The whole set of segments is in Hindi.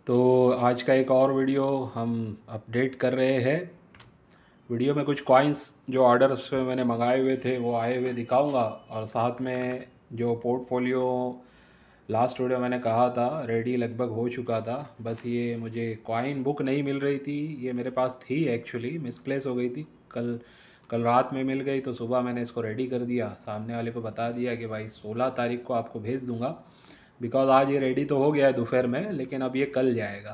तो आज का एक और वीडियो हम अपडेट कर रहे हैं। वीडियो में कुछ कॉइन्स जो ऑर्डर्स पे मैंने मंगाए हुए थे वो आए हुए दिखाऊंगा, और साथ में जो पोर्टफोलियो लास्ट वीडियो मैंने कहा था रेडी लगभग हो चुका था। बस ये मुझे कॉइन बुक नहीं मिल रही थी, ये मेरे पास थी एक्चुअली, मिसप्लेस हो गई थी। कल कल रात में मिल गई तो सुबह मैंने इसको रेडी कर दिया, सामने वाले को बता दिया कि भाई 16 तारीख को आपको भेज दूंगा। बिकॉज़ आज ये रेडी तो हो गया है दोपहर में, लेकिन अब ये कल जाएगा।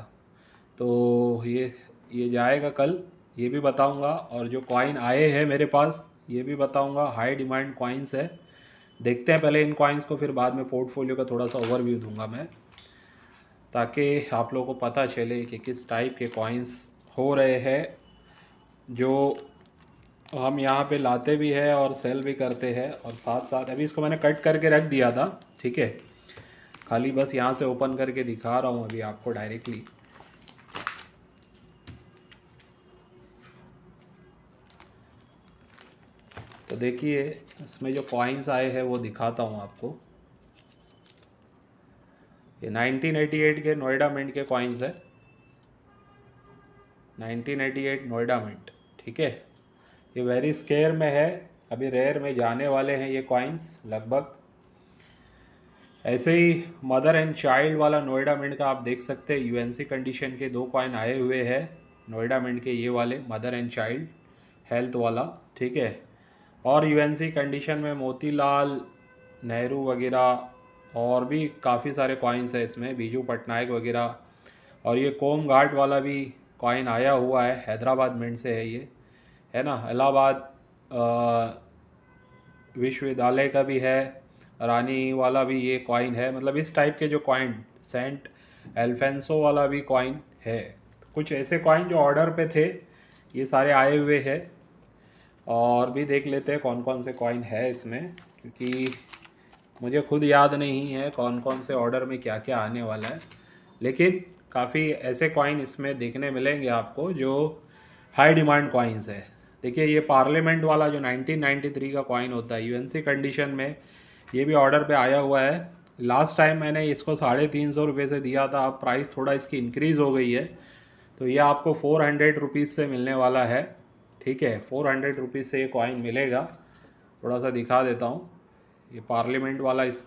तो ये जाएगा कल, ये भी बताऊंगा। और जो कॉइन आए हैं मेरे पास ये भी बताऊंगा। हाई डिमांड कॉइन्स है, देखते हैं पहले इन कॉइन्स को, फिर बाद में पोर्टफोलियो का थोड़ा सा ओवरव्यू दूंगा मैं, ताकि आप लोगों को पता चले कि किस टाइप के कॉइन्स हो रहे हैं, जो हम यहाँ पे लाते भी हैं और सेल भी करते हैं। और साथ साथ अभी इसको मैंने कट करके रख दिया था, ठीक है, खाली बस यहाँ से ओपन करके दिखा रहा हूँ अभी आपको डायरेक्टली। तो देखिए इसमें जो कॉइन्स आए हैं वो दिखाता हूँ आपको। ये 1988 के नोएडा मिंट के कॉइन्स है, 1988 नोएडा मिंट, ठीक है। ये वेरी स्केयर में है, अभी रेयर में जाने वाले हैं ये कॉइन्स लगभग। ऐसे ही मदर एंड चाइल्ड वाला नोएडा मिंट का आप देख सकते हैं, यूएनसी कंडीशन के 2 कॉइन आए हुए हैं नोएडा मिंट के, ये वाले मदर एंड चाइल्ड हेल्थ वाला, ठीक है। और यूएनसी कंडीशन में मोतीलाल नेहरू वगैरह और भी काफ़ी सारे कॉइन्स है इसमें, बीजू पटनायक वगैरह। और ये कोम घाट वाला भी कॉइन आया हुआ है, हैदराबाद मिंट से है ये, है ना। इलाहाबाद विश्वविद्यालय का भी है, रानी वाला भी ये कॉइन है। मतलब इस टाइप के जो कॉइन, सेंट एल्फेंसो वाला भी कॉइन है। कुछ ऐसे कॉइन जो ऑर्डर पे थे ये सारे आए हुए हैं। और भी देख लेते हैं कौन कौन से कॉइन है इसमें, क्योंकि मुझे खुद याद नहीं है कौन कौन से ऑर्डर में क्या क्या आने वाला है। लेकिन काफ़ी ऐसे कॉइन इसमें देखने मिलेंगे आपको जो हाई डिमांड कॉइन्स है। देखिए ये पार्लियामेंट वाला जो 1993 का कॉइन होता है यूएनसी कंडीशन में, ये भी ऑर्डर पे आया हुआ है। लास्ट टाइम मैंने इसको 350 रुपये से दिया था, अब प्राइस थोड़ा इसकी इंक्रीज़ हो गई है, तो ये आपको 400 रुपीज़ से मिलने वाला है, ठीक है। 400 रुपीज़ से ये कॉइन मिलेगा। थोड़ा सा दिखा देता हूँ, ये पार्लियामेंट वाला, इस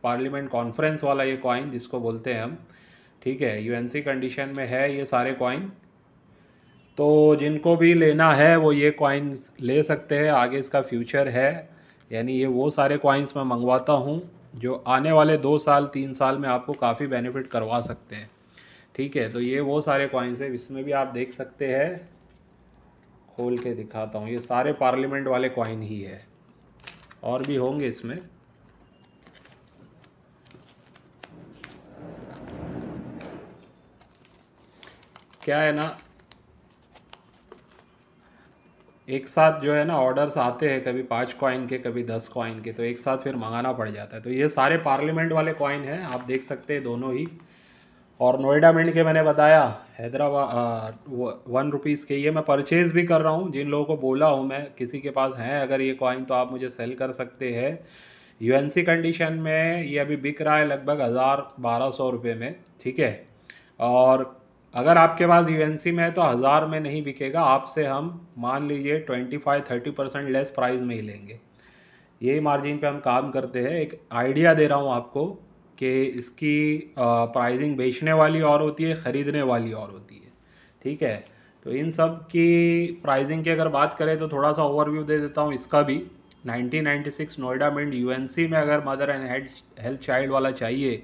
पार्लियामेंट कॉन्फ्रेंस वाला ये कॉइन जिसको बोलते हैं हम, ठीक है, यूएनसी कंडीशन में है ये सारे कॉइन। तो जिनको भी लेना है वो ये कॉइन्स ले सकते हैं, आगे इसका फ्यूचर है। यानी ये वो सारे कॉइन्स मैं मंगवाता हूँ जो आने वाले 2 साल 3 साल में आपको काफ़ी बेनिफिट करवा सकते हैं, ठीक है। तो ये वो सारे कॉइन्स है, इसमें भी आप देख सकते हैं, खोल के दिखाता हूँ, ये सारे पार्लियामेंट वाले कॉइन ही है, और भी होंगे इसमें। क्या है ना, एक साथ जो है ना ऑर्डर्स आते हैं, कभी 5 कॉइन के कभी 10 कॉइन के, तो एक साथ फिर मंगाना पड़ जाता है। तो ये सारे पार्लियामेंट वाले कॉइन हैं, आप देख सकते हैं दोनों ही। और नोएडा मिंट के मैंने बताया हैदराबाद 1 रुपीज़ के, ये मैं परचेज़ भी कर रहा हूँ। जिन लोगों को बोला हूँ मैं, किसी के पास हैं अगर ये कॉइन तो आप मुझे सेल कर सकते हैं। यूएनसी कंडीशन में ये अभी बिक रहा है लगभग 1000-1200 रुपये में, ठीक है। और अगर आपके पास यूएनसी में है तो 1000 में नहीं बिकेगा, आपसे हम मान लीजिए 25-30% लेस प्राइस में ही लेंगे। यही मार्जिन पे हम काम करते हैं। एक आइडिया दे रहा हूँ आपको कि इसकी प्राइसिंग बेचने वाली और होती है, ख़रीदने वाली और होती है, ठीक है। तो इन सब की प्राइसिंग की अगर बात करें तो थोड़ा सा ओवरव्यू दे देता हूँ इसका भी। 1996 नोएडा मिंट यूएनसी में अगर मदर एंड हेल्थ चाइल्ड वाला चाहिए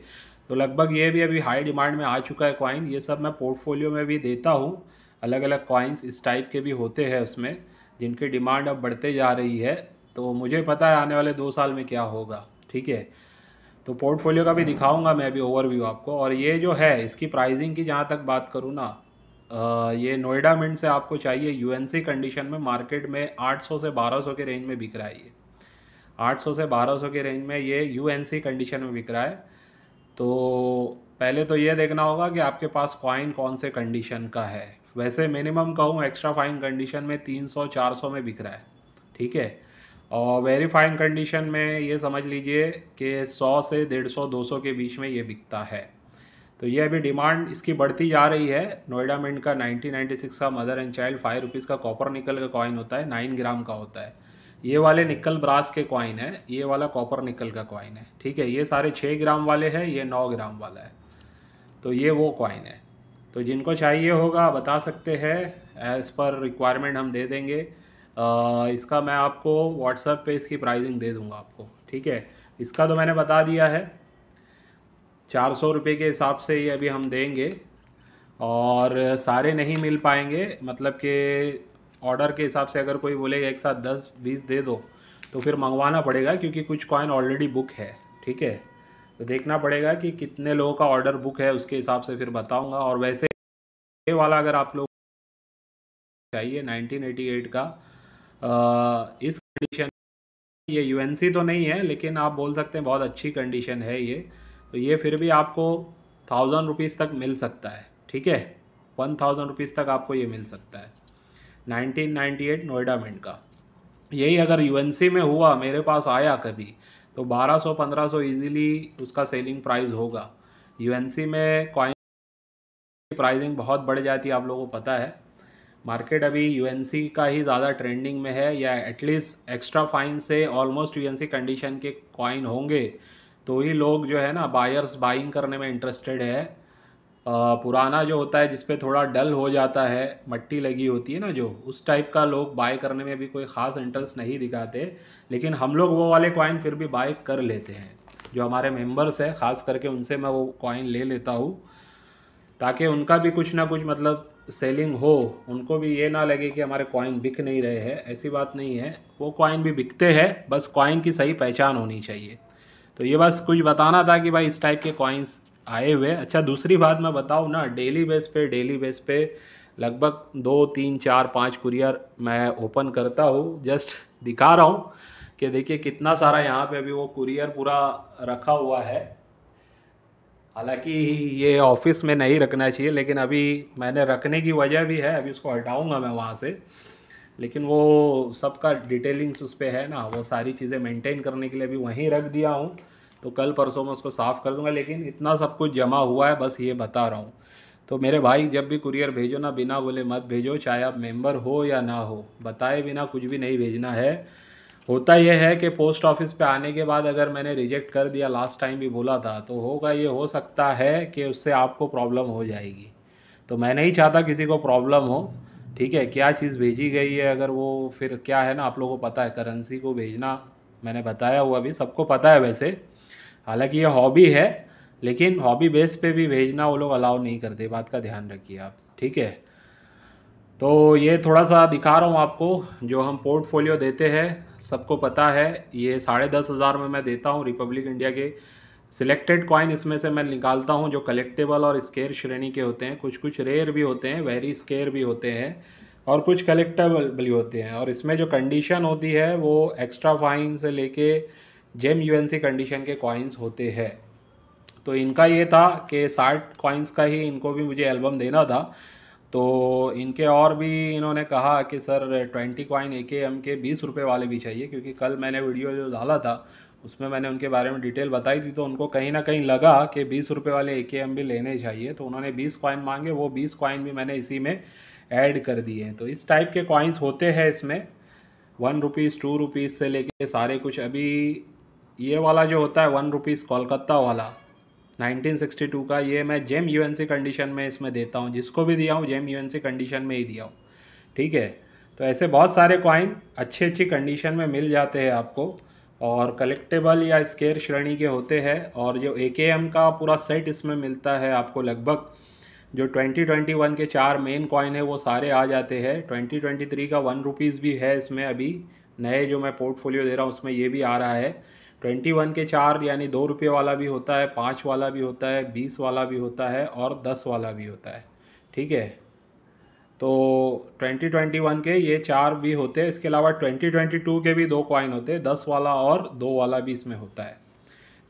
तो लगभग ये भी अभी हाई डिमांड में आ चुका है कॉइन। ये सब मैं पोर्टफोलियो में भी देता हूँ, अलग अलग कॉइन्स इस टाइप के भी होते हैं उसमें, जिनकी डिमांड अब बढ़ते जा रही है। तो मुझे पता है आने वाले 2 साल में क्या होगा, ठीक है। तो पोर्टफोलियो का भी दिखाऊंगा मैं अभी ओवरव्यू आपको। और ये जो है इसकी प्राइसिंग की जहाँ तक बात करूँ ना, ये नोएडा मिंट से आपको चाहिए यूएनसी कंडीशन में, मार्केट में 800 से 1200 के रेंज में बिक रहा है ये, 800 से 1200 के रेंज में ये यूएनसी कंडीशन में बिक रहा है। तो पहले तो ये देखना होगा कि आपके पास कॉइन कौन से कंडीशन का है। वैसे मिनिमम कहूँ एक्स्ट्रा फाइन कंडीशन में 300-400 में बिक रहा है, ठीक है। और वेरी फाइन कंडीशन में ये समझ लीजिए कि 100 से 150-200 के बीच में ये बिकता है। तो ये अभी डिमांड इसकी बढ़ती जा रही है। नोएडा मिंट का 1996 का मदर एंड चाइल्ड 5 रुपीज़ का कॉपर निकल का कॉइन होता है, 9 ग्राम का होता है। ये वाले निकल ब्रास के कॉइन है, ये वाला कॉपर निकल का कॉइन है, ठीक है। ये सारे 6 ग्राम वाले हैं, ये 9 ग्राम वाला है। तो ये वो कॉइन है। तो जिनको चाहिए होगा बता सकते हैं, एज़ पर रिक्वायरमेंट हम दे देंगे। इसका मैं आपको व्हाट्सएप पे इसकी प्राइसिंग दे दूंगा आपको, ठीक है। इसका तो मैंने बता दिया है, 400 रुपये के हिसाब से ये अभी हम देंगे। और सारे नहीं मिल पाएंगे, मतलब कि ऑर्डर के हिसाब से अगर कोई बोलेगा एक साथ 10-20 दे दो तो फिर मंगवाना पड़ेगा, क्योंकि कुछ कॉइन ऑलरेडी बुक है, ठीक है। तो देखना पड़ेगा कि कितने लोगों का ऑर्डर बुक है, उसके हिसाब से फिर बताऊंगा। और वैसे ये वाला अगर आप लोग चाहिए 1988 का इस कंडीशन, ये यूएनसी तो नहीं है लेकिन आप बोल सकते हैं बहुत अच्छी कंडीशन है ये। तो ये फिर भी आपको 1000 रुपीज़ तक मिल सकता है, ठीक है। 1000 रुपीज़ तक आपको ये मिल सकता है 1998 नोएडा मिंट का। यही अगर यूएनसी में हुआ, मेरे पास आया कभी, तो 1200-1500 ईजीली उसका सेलिंग प्राइस होगा। यूएनसी में कॉइन प्राइसिंग बहुत बढ़ जाती है, आप लोगों को पता है। मार्केट अभी यूएनसी का ही ज़्यादा ट्रेंडिंग में है, या एटलीस्ट एक्स्ट्रा फाइन से ऑलमोस्ट यूएनसी कंडीशन के कॉइन होंगे तो ही लोग जो है ना बायर्स बाइंग करने में इंटरेस्टेड है। पुराना जो होता है जिसपे थोड़ा डल हो जाता है, मट्टी लगी होती है ना जो, उस टाइप का लोग बाय करने में भी कोई ख़ास इंटरेस्ट नहीं दिखाते। लेकिन हम लोग वो वाले कॉइन फिर भी बाय कर लेते हैं। जो हमारे मेंबर्स हैं ख़ास करके उनसे मैं वो कॉइन ले लेता हूँ, ताकि उनका भी कुछ ना कुछ मतलब सेलिंग हो, उनको भी ये ना लगे कि हमारे कॉइन बिक नहीं रहे हैं। ऐसी बात नहीं है, वो कॉइन भी बिकते हैं, बस कॉइन की सही पहचान होनी चाहिए। तो ये बस कुछ बताना था कि भाई इस टाइप के कॉइन्स आए हुए। अच्छा, दूसरी बात मैं बताऊँ ना, डेली बेस पे लगभग 2, 3, 4, 5 कुरियर मैं ओपन करता हूँ। जस्ट दिखा रहा हूँ कि देखिए कितना सारा यहाँ पे अभी वो कुरियर पूरा रखा हुआ है। हालांकि ये ऑफिस में नहीं रखना चाहिए, लेकिन अभी मैंने रखने की वजह भी है, अभी उसको हटाऊंगा मैं वहाँ से। लेकिन वो सबका डिटेलिंग्स उस पर है ना, वो सारी चीज़ें मेंटेन करने के लिए अभी वहीं रख दिया हूँ। तो कल परसों में उसको साफ़ कर दूंगा, लेकिन इतना सब कुछ जमा हुआ है, बस ये बता रहा हूँ। तो मेरे भाई जब भी कुरियर भेजो ना, बिना बोले मत भेजो, चाहे आप मेंबर हो या ना हो, बताए बिना कुछ भी नहीं भेजना है। होता यह है कि पोस्ट ऑफिस पे आने के बाद अगर मैंने रिजेक्ट कर दिया, लास्ट टाइम भी बोला था, तो होगा ये, हो सकता है कि उससे आपको प्रॉब्लम हो जाएगी। तो मैं नहीं चाहता किसी को प्रॉब्लम हो, ठीक है। क्या चीज़ भेजी गई है, अगर वो फिर क्या है ना, आप लोगों को पता है करेंसी को भेजना, मैंने बताया हुआ भी सबको पता है वैसे। हालांकि ये हॉबी है, लेकिन हॉबी बेस पे भी भेजना वो लोग अलाउ नहीं करते, बात का ध्यान रखिए आप, ठीक है। तो ये थोड़ा सा दिखा रहा हूँ आपको, जो हम पोर्टफोलियो देते हैं सबको पता है। ये 10,500 में मैं देता हूँ रिपब्लिक इंडिया के सिलेक्टेड कॉइन। इसमें से मैं निकालता हूँ जो कलेक्टेबल और स्केयर श्रेणी के होते हैं, कुछ कुछ रेयर भी होते हैं, वेरी स्केयर भी होते हैं, और कुछ कलेक्टेबल भी होते हैं। और इसमें जो कंडीशन होती है वो एक्स्ट्रा फाइन से लेके जेम यूएनसी कंडीशन के कॉइन्स होते हैं। तो इनका ये था कि 60 कॉइन्स का ही इनको भी मुझे एल्बम देना था। तो इनके और भी इन्होंने कहा कि सर 20 कॉइन AKM के 20 रुपये वाले भी चाहिए, क्योंकि कल मैंने वीडियो जो डाला था उसमें मैंने उनके बारे में डिटेल बताई थी। तो उनको कहीं ना कहीं लगा कि 20 रुपये वाले AKM भी लेने चाहिए, तो उन्होंने 20 कॉइन मांगे। वो 20 कॉइन भी मैंने इसी में ऐड कर दिए। तो इस टाइप के कॉइन्स होते हैं इसमें, 1 रुपीज़ 2 रुपीज़ से लेके सारे कुछ। अभी ये वाला जो होता है 1 रुपीज़ कोलकाता वाला 1962 का, ये मैं जेम यूएनसी कंडीशन में इसमें देता हूँ। जिसको भी दिया हूँ जेम यूएनसी कंडीशन में ही दिया हूँ, ठीक है। तो ऐसे बहुत सारे कॉइन अच्छी अच्छी कंडीशन में मिल जाते हैं आपको, और कलेक्टेबल या स्केयर श्रेणी के होते हैं। और जो AKM का पूरा सेट इसमें मिलता है आपको, लगभग जो 2021 के 4 मेन कॉइन है वो सारे आ जाते हैं। 2023 का 1 रुपीज़ भी है इसमें, अभी नए जो मैं पोर्टफोलियो दे रहा हूँ उसमें ये भी आ रहा है। 21 के 4 यानी 2 रुपये वाला भी होता है, 5 वाला भी होता है, 20 वाला भी होता है, और 10 वाला भी होता है, ठीक है। तो 2021 के ये 4 भी होते हैं। इसके अलावा 2022 के भी 2 कॉइन होते हैं, 10 वाला और 2 वाला भी इसमें होता है।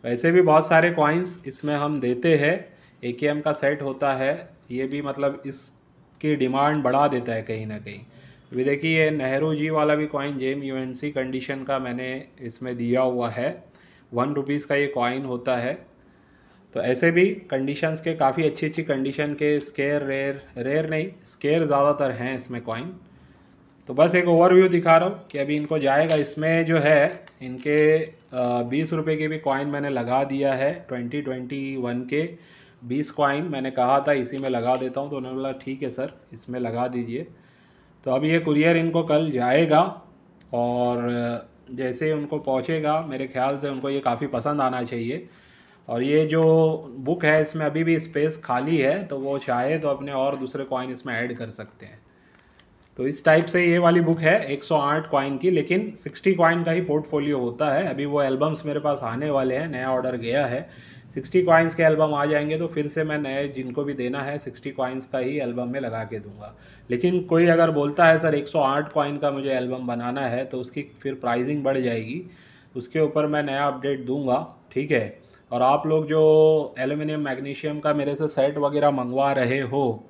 वैसे भी बहुत सारे कॉइन्स इसमें हम देते हैं। AKM का सेट होता है, ये भी मतलब इसकी डिमांड बढ़ा देता है कहीं ना कहीं। अभी देखिए ये नेहरू जी वाला भी कॉइन जेम यूएनसी कंडीशन का मैंने इसमें दिया हुआ है, 1 रुपीज़ का ये कॉइन होता है। तो ऐसे भी कंडीशंस के काफ़ी अच्छी अच्छी कंडीशन के स्केयर रेयर नहीं स्केयर ज़्यादातर हैं इसमें कॉइन। तो बस एक ओवरव्यू दिखा रहा हूँ कि अभी इनको जाएगा। इसमें जो है इनके 20 रुपये के भी कॉइन मैंने लगा दिया है। 2021 के 20 कॉइन मैंने कहा था इसी में लगा देता हूँ, तो उन्होंने बोला ठीक है सर इसमें लगा दीजिए। तो अभी ये कुरियर इनको कल जाएगा और जैसे उनको पहुँचेगा मेरे ख्याल से उनको ये काफ़ी पसंद आना चाहिए। और ये जो बुक है इसमें अभी भी स्पेस खाली है, तो वो चाहे तो अपने और दूसरे कॉइन इसमें ऐड कर सकते हैं। तो इस टाइप से ये वाली बुक है 108 कॉइन की, लेकिन 60 कॉइन का ही पोर्टफोलियो होता है। अभी वो एल्बम्स मेरे पास आने वाले हैं, नया ऑर्डर गया है। 60 कॉइन्स के एल्बम आ जाएंगे तो फिर से मैं नए जिनको भी देना है 60 कॉइन्स का ही एल्बम में लगा के दूंगा। लेकिन कोई अगर बोलता है सर 108 कॉइन का मुझे एल्बम बनाना है तो उसकी फिर प्राइसिंग बढ़ जाएगी, उसके ऊपर मैं नया अपडेट दूंगा, ठीक है। और आप लोग जो एल्युमिनियम मैग्नीशियम का मेरे से सेट वगैरह मंगवा रहे हो,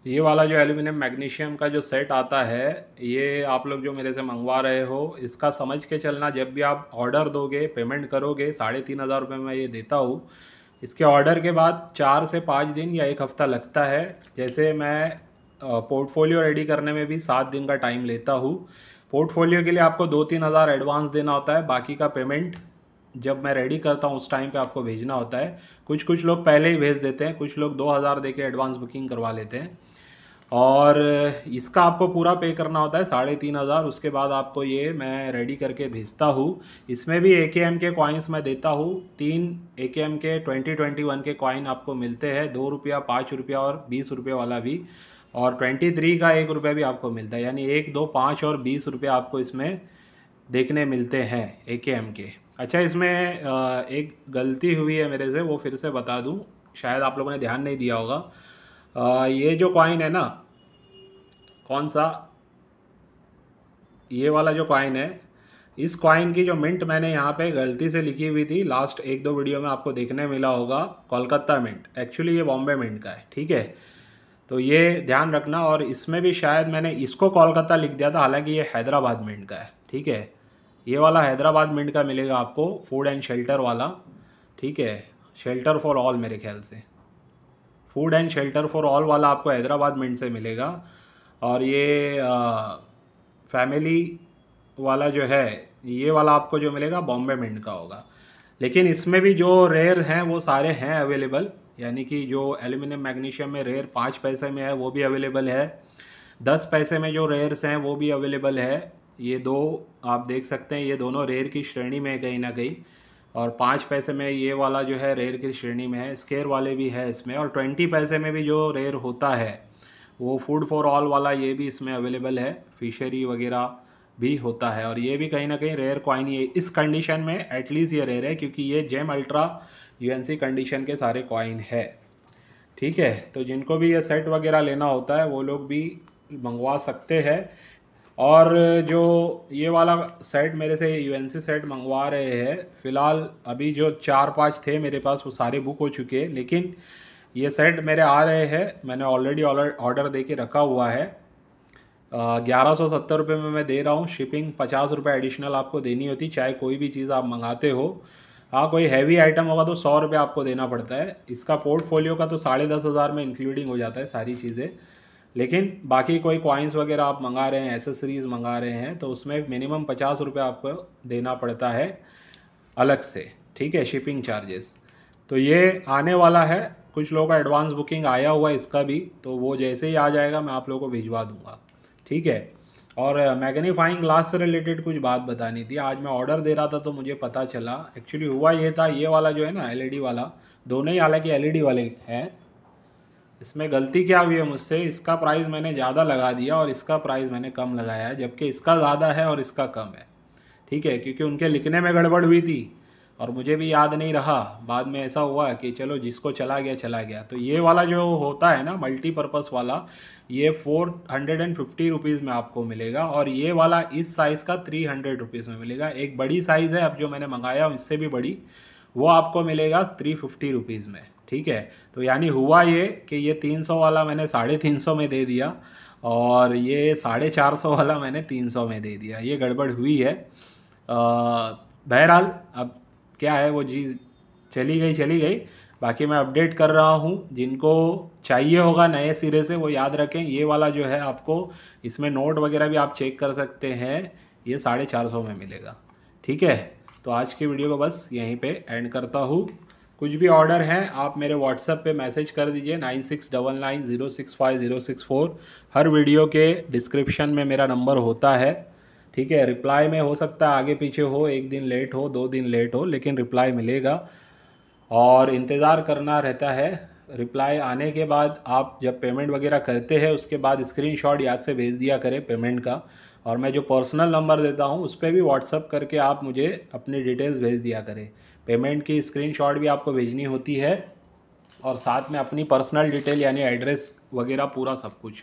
ये वाला जो एल्युमिनियम मैग्नीशियम का जो सेट आता है, ये आप लोग जो मेरे से मंगवा रहे हो इसका समझ के चलना, जब भी आप ऑर्डर दोगे पेमेंट करोगे 3,500 रुपये में ये देता हूँ। इसके ऑर्डर के बाद 4 से 5 दिन या 1 हफ़्ता लगता है। जैसे मैं पोर्टफोलियो रेडी करने में भी 7 दिन का टाइम लेता हूँ। पोर्टफोलियो के लिए आपको 2-3 हज़ार एडवांस देना होता है, बाकी का पेमेंट जब मैं रेडी करता हूँ उस टाइम पे आपको भेजना होता है। कुछ लोग पहले ही भेज देते हैं, कुछ लोग 2,000 दे के एडवांस बुकिंग करवा लेते हैं। और इसका आपको पूरा पे करना होता है 3,500। उसके बाद आपको ये मैं रेडी करके भेजता हूँ। इसमें भी AKM के कॉइन्स मैं देता हूँ। 3 AKM के 2021 के कॉइन आपको मिलते हैं, 2 रुपया, 5 रुपया और 20 रुपये वाला भी। और 23 का 1 रुपया भी आपको मिलता है, यानी 1, 2, 5 और 20 रुपये आपको इसमें देखने मिलते हैं AKM के। अच्छा, इसमें एक गलती हुई है मेरे से, वो फिर से बता दूँ, शायद आप लोगों ने ध्यान नहीं दिया होगा। ये जो कॉइन है ना, कौन सा, ये वाला जो कॉइन है, इस कॉइन की जो मिंट मैंने यहाँ पे गलती से लिखी हुई थी, लास्ट 1-2 वीडियो में आपको देखने मिला होगा कोलकाता मिंट, एक्चुअली ये बॉम्बे मिंट का है, ठीक है। तो ये ध्यान रखना। और इसमें भी शायद मैंने इसको कोलकाता लिख दिया था, हालांकि ये हैदराबाद मिंट का है, ठीक है। ये वाला हैदराबाद मिंट का मिलेगा आपको, फूड एंड शेल्टर वाला, ठीक है। शेल्टर फॉर ऑल, मेरे ख्याल से food and shelter for all वाला आपको हैदराबाद मिंट से मिलेगा। और ये फैमिली वाला जो है, ये वाला आपको जो मिलेगा बॉम्बे मिंट का होगा। लेकिन इसमें भी जो रेयर हैं वो सारे हैं अवेलेबल, यानी कि जो एल्युमिनियम मैग्नीशियम में रेयर 5 पैसे में है वो भी अवेलेबल है, 10 पैसे में जो रेयर्स हैं वो भी अवेलेबल है। ये दो आप देख सकते हैं, ये दोनों रेयर की श्रेणी में है कहीं ना कहीं। और 5 पैसे में ये वाला जो है रेयर की श्रेणी में है, स्केयर वाले भी है इसमें। और 20 पैसे में भी जो रेयर होता है वो फूड फॉर ऑल वाला, ये भी इसमें अवेलेबल है, फिशरी वगैरह भी होता है। और ये भी कहीं ना कहीं रेयर कॉइन ही है इस कंडीशन में, एटलीस्ट ये रेयर है, क्योंकि ये जेम अल्ट्रा UNC कंडीशन के सारे कॉइन है, ठीक है। तो जिनको भी ये सेट वगैरह लेना होता है वो लोग भी मंगवा सकते हैं। और जो ये वाला सेट मेरे से UNC सेट मंगवा रहे हैं, फ़िलहाल अभी जो 4-5 थे मेरे पास वो सारे बुक हो चुके हैं, लेकिन ये सेट मेरे आ रहे हैं, मैंने ऑलरेडी ऑर्डर दे के रखा हुआ है। 1170 रुपये में मैं दे रहा हूँ। शिपिंग 50 रुपये एडिशनल आपको देनी होती, चाहे कोई भी चीज़ आप मंगाते हो। हाँ, कोई हैवी आइटम होगा तो 100 रुपये आपको देना पड़ता है। इसका पोर्टफोलियो का तो 10,500 में इंक्लूडिंग हो जाता है सारी चीज़ें। लेकिन बाकी कोई कॉइन्स वगैरह आप मंगा रहे हैं, एसेसरीज़ मंगा रहे हैं, तो उसमें मिनिमम 50 रुपये आपको देना पड़ता है अलग से, ठीक है, शिपिंग चार्जेस। तो ये आने वाला है, कुछ लोगों का एडवांस बुकिंग आया हुआ है इसका भी, तो वो जैसे ही आ जाएगा मैं आप लोगों को भिजवा दूंगा, ठीक है। और मैग्नीफाइंग ग्लास से रिलेटेड कुछ बात बतानी थी। आज मैं ऑर्डर दे रहा था तो मुझे पता चला, एक्चुअली हुआ ये था, ये वाला जो है ना LED वाला, दोनों ही हालांकि LED वाले हैं, इसमें गलती क्या हुई है मुझसे, इसका प्राइस मैंने ज़्यादा लगा दिया और इसका प्राइस मैंने कम लगाया है, जबकि इसका ज़्यादा है और इसका कम है, ठीक है। क्योंकि उनके लिखने में गड़बड़ हुई थी और मुझे भी याद नहीं रहा, बाद में ऐसा हुआ कि चलो जिसको चला गया चला गया। तो ये वाला जो होता है ना मल्टीपर्पज़ वाला, ये 450 रुपीज़ में आपको मिलेगा। और ये वाला इस साइज़ का 300 रुपीज़ में मिलेगा। एक बड़ी साइज़ है अब जो मैंने मंगाया हूँ, इससे भी बड़ी, वो आपको मिलेगा 350 रुपीज़ में, ठीक है। तो यानी हुआ ये कि ये 300 वाला मैंने 350 में दे दिया और ये 450 वाला मैंने 300 में दे दिया, ये गड़बड़ हुई है। बहरहाल अब क्या है, वो चीज़ चली गई। बाकी मैं अपडेट कर रहा हूँ, जिनको चाहिए होगा नए सिरे से वो याद रखें, ये वाला जो है आपको इसमें नोट वगैरह भी आप चेक कर सकते हैं, ये 450 में मिलेगा। ठीक है, तो आज की वीडियो को बस यहीं पे एंड करता हूँ। कुछ भी ऑर्डर हैं आप मेरे व्हाट्सएप पे मैसेज कर दीजिए 9699065064। हर वीडियो के डिस्क्रिप्शन में मेरा नंबर होता है। ठीक है, रिप्लाई में हो सकता है आगे पीछे हो, 1 दिन लेट हो, 2 दिन लेट हो, लेकिन रिप्लाई मिलेगा और इंतज़ार करना रहता है। रिप्लाई आने के बाद आप जब पेमेंट वगैरह करते हैं उसके बाद स्क्रीनशॉट याद से भेज दिया करें पेमेंट का, और मैं जो पर्सनल नंबर देता हूँ उस पर भी व्हाट्सअप करके आप मुझे अपनी डिटेल्स भेज दिया करें। पेमेंट की स्क्रीनशॉट भी आपको भेजनी होती है और साथ में अपनी पर्सनल डिटेल यानी एड्रेस वगैरह पूरा सब कुछ।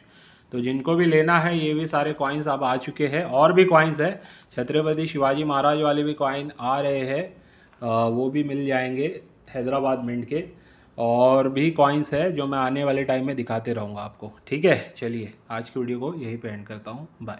तो जिनको भी लेना है, ये भी सारे कॉइन्स अब आ चुके हैं, और भी कॉइन्स है, छत्रपति शिवाजी महाराज वाले भी कॉइन आ रहे हैं, वो भी मिल जाएंगे हैदराबाद मिंट के, और भी कॉइन्स है जो मैं आने वाले टाइम में दिखाते रहूँगा आपको। ठीक है, चलिए आज की वीडियो को यहीं पे एंड करता हूँ, बाय।